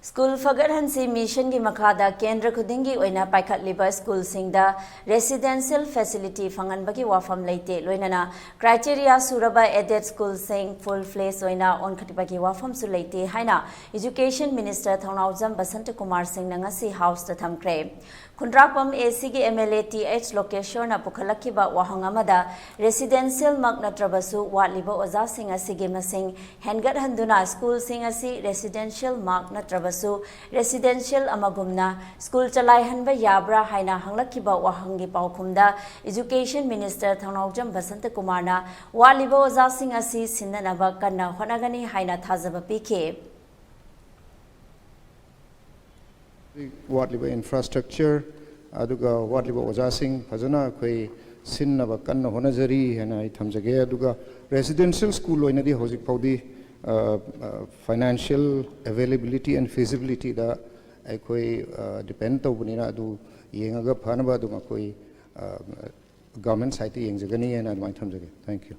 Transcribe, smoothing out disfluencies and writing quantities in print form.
School Fagarhansi Mission ki makhada Kendra Khudingi oina paikhatliba school singda residential facility fanganbagi wafam leite loinana criteria suraba aided school sing full place oina onkhatibagi wafam su leite haina Education Minister Th.Basantakumar sing ngasi house ta thamkre Khundrakpam AC ki MLA TH location na pukhalakhiba wahangamada residential mak natrabasu watliba ojasing asigi masing hengat handuna school sing asi residential mak natrabasu residential amagumna school chalai hanba yabra haina hanglakhiba wahangi paukhumda Education Minister Th.Basantakumar na watliba ojasing asi sinnaba kanna hotnagani haina thajaba pikhi watliba infrastructure aduga watliba ojasing phajana khoi sinnaba kanna honajari hena I thamjage aduga residential school loina di hojik paudi financial availability and feasibility da khoi depend tawbunina adu yengaga phanaba adu khoi government side yengjagani hena I thamjage. Thank you.